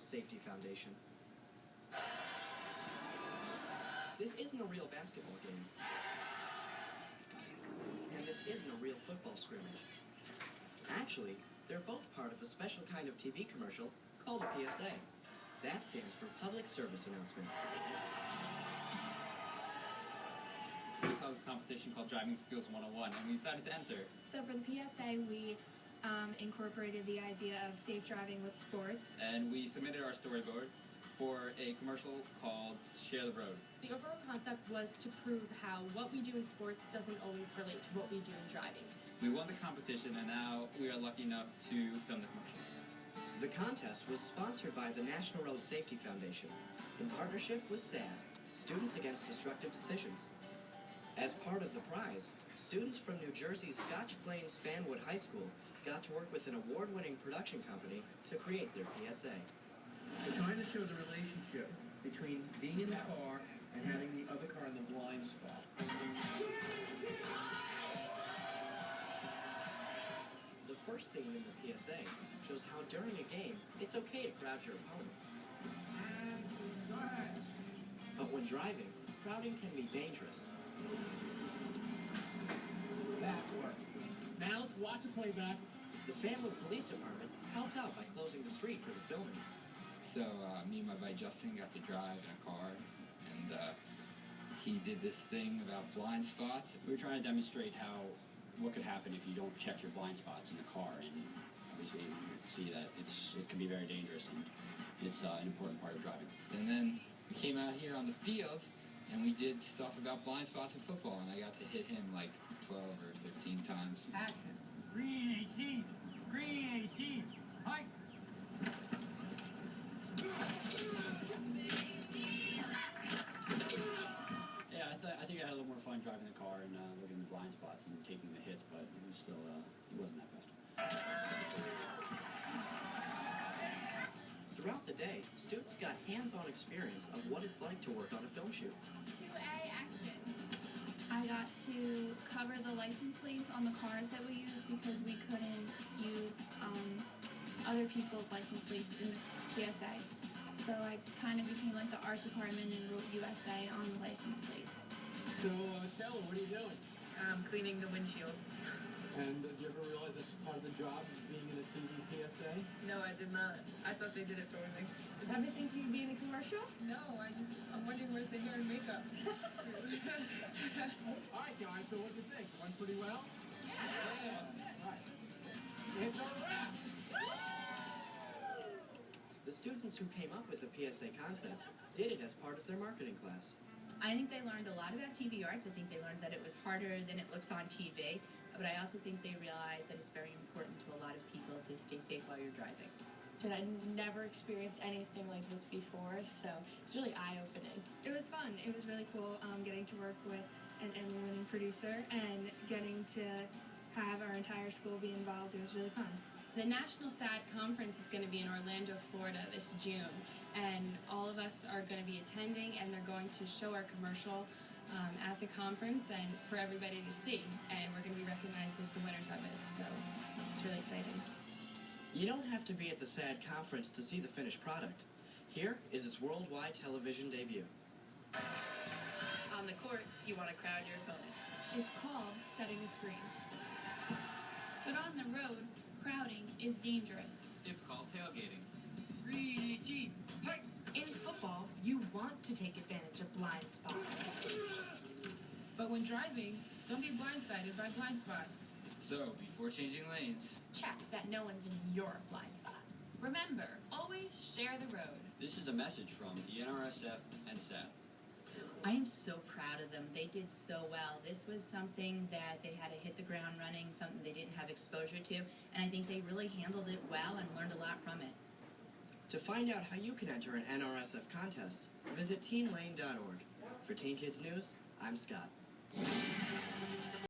Road Safety Foundation. This isn't a real basketball game. And this isn't a real football scrimmage. Actually, they're both part of a special kind of TV commercial called a PSA. That stands for Public Service Announcement. We saw this competition called Driving Skills 101, and we decided to enter. So for the PSA, we incorporated the idea of safe driving with sports. And we submitted our storyboard for a commercial called Share the Road. The overall concept was to prove how what we do in sports doesn't always relate to what we do in driving. We won the competition, and now we are lucky enough to film the commercial. The contest was sponsored by the National Road Safety Foundation in partnership with SADD, Students Against Destructive Decisions. As part of the prize, students from New Jersey's Scotch Plains Fanwood High School got to work with an award-winning production company to create their PSA. We're trying to show the relationship between being in the car and having the other car in the blind spot. The first scene in the PSA shows how during a game, it's okay to crowd your opponent. But when driving, crowding can be dangerous. That worked. Now let's watch the playback. The Fanwood Police Department helped out by closing the street for the filming. So me and my buddy Justin got to drive in a car, and he did this thing about blind spots. We were trying to demonstrate what could happen if you don't check your blind spots in the car, and obviously you see that it can be very dangerous, and it's an important part of driving. And then we came out here on the field, and we did stuff about blind spots in football, and I got to hit him like 12 or 15 times. Action. Green 18. Green 18. Hike. Yeah, I think I had a little more fun driving the car and looking at the blind spots and taking the hits, but it was still, it wasn't that bad. Throughout the day, students got hands-on experience of what it's like to work on a film shoot. 2A action. I got to cover the license plates on the cars that we use because we couldn't use other people's license plates in the PSA. So I kind of became like the art department and wrote USA on the license plates. So, Taylor, what are you doing? Cleaning the windshield. And did you ever realize that's part of the job, being in a TV PSA? No, I did not. I thought they did it for me. Ever think you'd be in a commercial? No, I'm wondering where's the hair and makeup. All right, guys, so what do you think? Went pretty well? Yeah. All right. It's a wrap! The students who came up with the PSA concept did it as part of their marketing class. I think they learned a lot about TV arts. I think they learned that it was harder than it looks on TV. But I also think they realized that it's very important to a lot of people to stay safe while you're driving. And I never experienced anything like this before, so it's really eye-opening. It was fun. It was really cool getting to work with an Emmy-winning producer and getting to have our entire school be involved. It was really fun. The National SADD Conference is going to be in Orlando, Florida this June, and all of us are going to be attending, and they're going to show our commercial at the conference and for everybody to see, and we're going to be recognized as the winners of it, so it's really exciting. You don't have to be at the SADD conference to see the finished product. Here is its worldwide television debut. On the court, you want to crowd your opponent. It's called setting a screen. But on the road, crowding is dangerous. It's called tailgating. Green 18. Hike. In football, you want to take advantage of blind spots. But when driving, don't be blindsided by blind spots. So, before changing lanes, Check that no one's in your blind spot. Remember, always share the road. This is a message from the NRSF and SADD. I am so proud of them. They did so well. This was something that they had to hit the ground running, something they didn't have exposure to, and I think they really handled it well and learned a lot from it. To find out how you can enter an NRSF contest, visit teenlane.org. For Teen Kids News, I'm Scott.